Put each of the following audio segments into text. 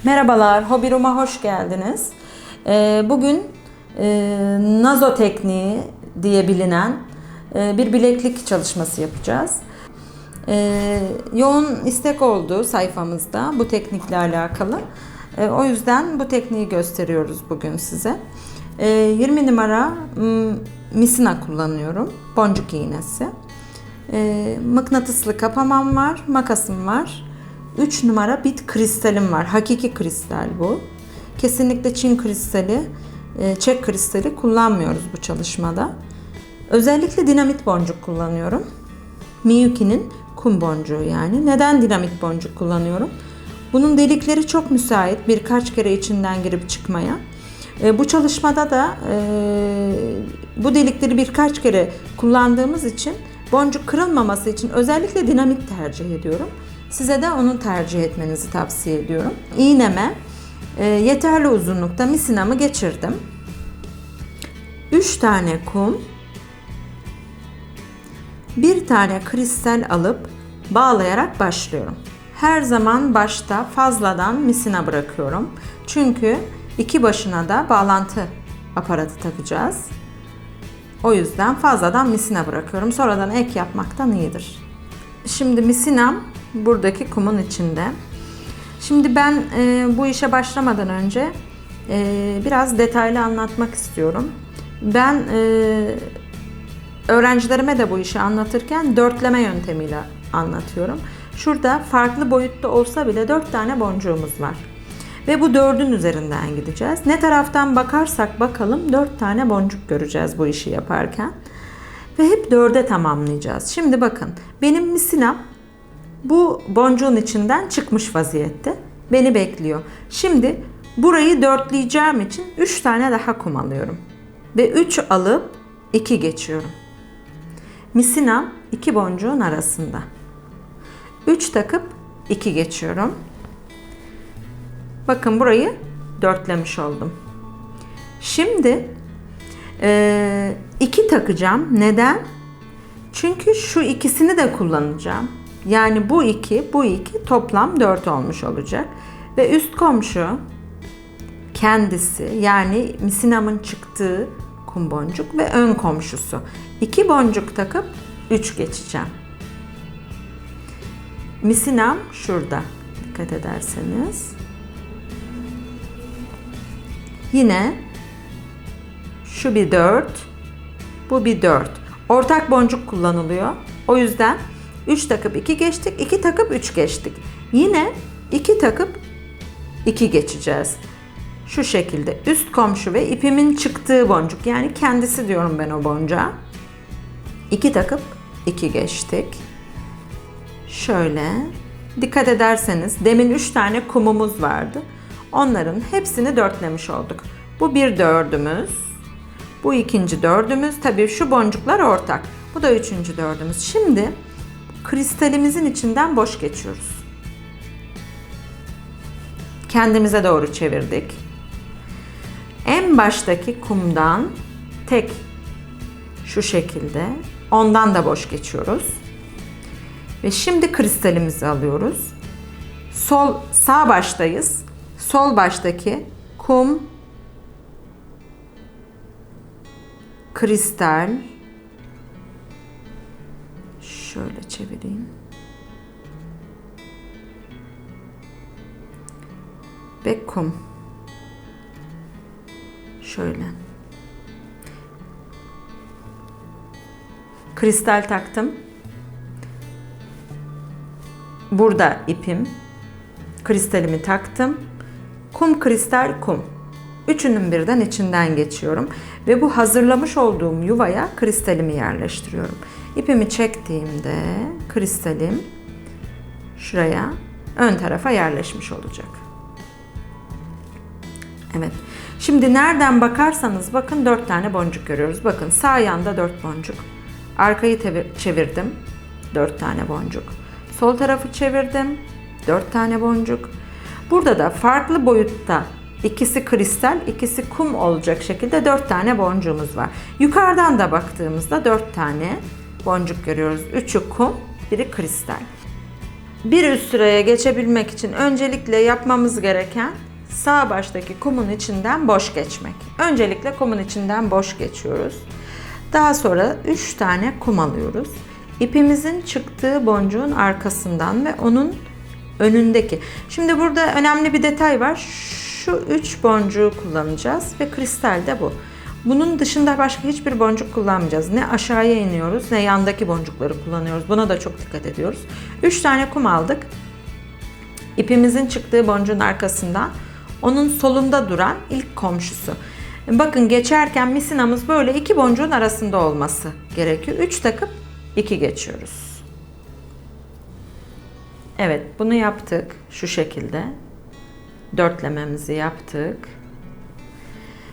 Merhabalar, Hobby Room'a hoş geldiniz. Bugün nazo tekniği diye bilinen bir bileklik çalışması yapacağız. Yoğun istek oldu sayfamızda bu teknikle alakalı. O yüzden bu tekniği gösteriyoruz bugün size. 20 numara misina kullanıyorum, boncuk iğnesi. Mıknatıslı kapamam var, makasım var. 3 numara bit kristalim var. Hakiki kristal bu. Kesinlikle Çin kristali, Çek kristali kullanmıyoruz bu çalışmada. Özellikle dinamit boncuk kullanıyorum. Miyuki'nin kum boncuğu yani. Neden dinamit boncuk kullanıyorum? Bunun delikleri çok müsait birkaç kere içinden girip çıkmaya. Bu çalışmada da bu delikleri birkaç kere kullandığımız için boncuk kırılmaması için özellikle dinamit tercih ediyorum. Size de onu tercih etmenizi tavsiye ediyorum. İğneme yeterli uzunlukta misinamı geçirdim. 3 tane kum, 1 tane kristal alıp bağlayarak başlıyorum. Her zaman başta fazladan misina bırakıyorum. Çünkü iki başına da bağlantı aparatı takacağız. O yüzden fazladan misina bırakıyorum. Sonradan ek yapmaktan iyidir. Şimdi misinam buradaki kumun içinde. Şimdi ben bu işe başlamadan önce biraz detaylı anlatmak istiyorum. Ben öğrencilerime de bu işi anlatırken dörtleme yöntemiyle anlatıyorum. Şurada farklı boyutta olsa bile 4 tane boncuğumuz var. Ve bu 4'ün üzerinden gideceğiz. Ne taraftan bakarsak bakalım 4 tane boncuk göreceğiz bu işi yaparken. Ve hep 4'e tamamlayacağız. Şimdi bakın benim misinam bu boncuğun içinden çıkmış vaziyette. Beni bekliyor. Şimdi burayı dörtleyeceğim için 3 tane daha kum alıyorum. Ve 3 alıp 2 geçiyorum. Misinam 2 boncuğun arasında. 3 takıp 2 geçiyorum. Bakın burayı dörtlemiş oldum. Şimdi 2 takacağım. Neden? Çünkü şu ikisini de kullanacağım. Yani bu 2 toplam 4 olmuş olacak. Ve üst komşu kendisi yani misinamın çıktığı kum boncuk ve ön komşusu. 2 boncuk takıp 3 geçeceğim. Misinam şurada. Dikkat ederseniz. Yine şu bir 4, bu bir 4. Ortak boncuk kullanılıyor. O yüzden 3 takıp 2 geçtik, 2 takıp 3 geçtik. Yine 2 takıp 2 geçeceğiz. Şu şekilde üst komşu ve ipimin çıktığı boncuk yani kendisi diyorum ben o boncuğa. 2 takıp 2 geçtik. Şöyle dikkat ederseniz demin 3 tane kumumuz vardı. Onların hepsini dörtlemiş olduk. Bu bir 4'ümüz. Bu ikinci 4'ümüz. Tabii şu boncuklar ortak. Bu da 3. 4'ümüz. Şimdi kristalimizin içinden boş geçiyoruz. Kendimize doğru çevirdik. En baştaki kumdan tek şu şekilde ondan da boş geçiyoruz. Ve şimdi kristalimizi alıyoruz. Sağ baştayız. Sol baştaki kum, kristal, şöyle çevireyim. Ve kum. Şöyle. Kristal taktım. Burada ipim. Kristalimi taktım. Kum, kristal, kum. Üçünün birden içinden geçiyorum. Ve bu hazırlamış olduğum yuvaya kristalimi yerleştiriyorum. İpimi çektiğimde kristalim şuraya ön tarafa yerleşmiş olacak. Evet. Şimdi nereden bakarsanız bakın 4 tane boncuk görüyoruz. Bakın sağ yanda 4 boncuk. Arkayı çevirdim. 4 tane boncuk. Sol tarafı çevirdim. 4 tane boncuk. Burada da farklı boyutta ikisi kristal, ikisi kum olacak şekilde 4 tane boncuğumuz var. Yukarıdan da baktığımızda 4 tane boncuk görüyoruz. 3'ü kum, biri kristal. Bir üst sıraya geçebilmek için öncelikle yapmamız gereken sağ baştaki kumun içinden boş geçmek. Öncelikle kumun içinden boş geçiyoruz. Daha sonra 3 tane kum alıyoruz. İpimizin çıktığı boncuğun arkasından ve onun önündeki. Şimdi burada önemli bir detay var. Şu 3 boncuğu kullanacağız ve kristal de bu. Bunun dışında başka hiçbir boncuk kullanmayacağız. Ne aşağıya iniyoruz ne yandaki boncukları kullanıyoruz. Buna da çok dikkat ediyoruz. 3 tane kum aldık. İpimizin çıktığı boncuğun arkasından onun solunda duran ilk komşusu. Bakın geçerken misinamız böyle 2 boncuğun arasında olması gerekiyor. 3 takıp 2 geçiyoruz. Evet, bunu yaptık şu şekilde. Dörtlememizi yaptık.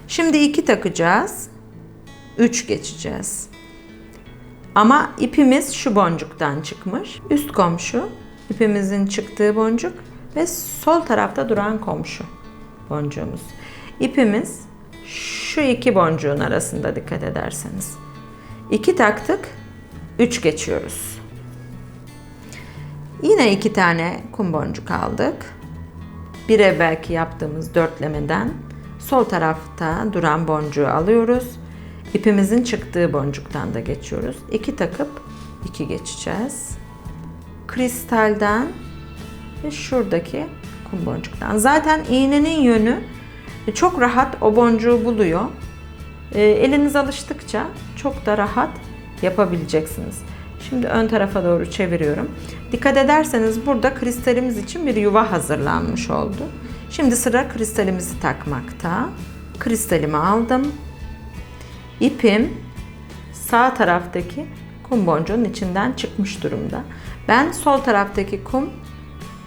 Şimdi 2 takacağız. 3 geçeceğiz. Ama ipimiz şu boncuktan çıkmış. Üst komşu, ipimizin çıktığı boncuk ve sol tarafta duran komşu boncuğumuz. İpimiz şu 2 boncuğun arasında, dikkat ederseniz. 2 taktık, 3 geçiyoruz. Yine 2 tane kum boncuk aldık. Bir evvelki yaptığımız dörtlemeden sol tarafta duran boncuğu alıyoruz. İpimizin çıktığı boncuktan da geçiyoruz. 2 takıp 2 geçeceğiz. Kristalden ve şuradaki kum boncuktan. Zaten iğnenin yönü çok rahat o boncuğu buluyor. Eliniz alıştıkça çok da rahat yapabileceksiniz. Şimdi ön tarafa doğru çeviriyorum. Dikkat ederseniz burada kristalimiz için bir yuva hazırlanmış oldu. Şimdi sıra kristalimizi takmakta. Kristalimi aldım. İpim sağ taraftaki kum boncuğun içinden çıkmış durumda. Ben sol taraftaki kum,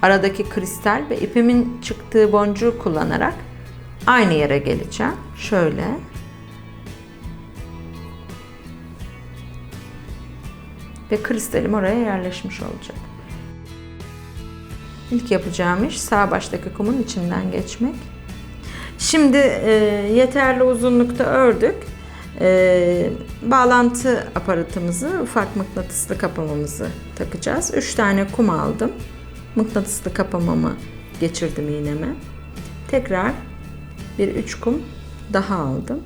aradaki kristal ve ipimin çıktığı boncuğu kullanarak aynı yere geleceğim. Şöyle. Ve kristalim oraya yerleşmiş olacak. İlk yapacağım iş sağ baştaki kumun içinden geçmek. Şimdi yeterli uzunlukta ördük. Bağlantı aparatımızı, ufak mıknatıslı kapamamızı takacağız. 3 tane kum aldım. Mıknatıslı kapamamı geçirdim iğneme. Tekrar bir 3 kum daha aldım.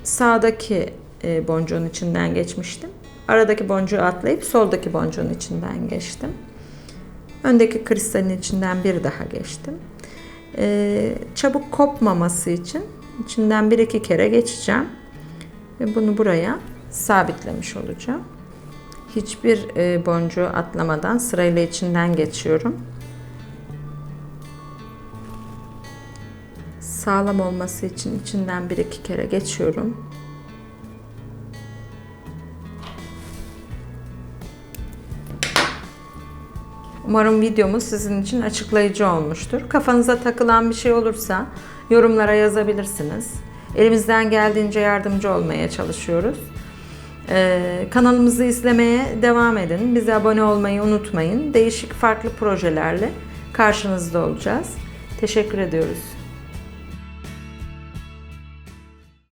Sağdaki boncuğun içinden geçmiştim. Aradaki boncuğu atlayıp soldaki boncuğun içinden geçtim. Öndeki kristalin içinden bir daha geçtim. Çabuk kopmaması için içinden 1-2 kere geçeceğim. Ve bunu buraya sabitlemiş olacağım. Hiçbir boncuğu atlamadan sırayla içinden geçiyorum. Sağlam olması için içinden 1-2 kere geçiyorum. Umarım videomuz sizin için açıklayıcı olmuştur. Kafanıza takılan bir şey olursa yorumlara yazabilirsiniz. Elimizden geldiğince yardımcı olmaya çalışıyoruz. Kanalımızı izlemeye devam edin. Bize abone olmayı unutmayın. Değişik farklı projelerle karşınızda olacağız. Teşekkür ediyoruz.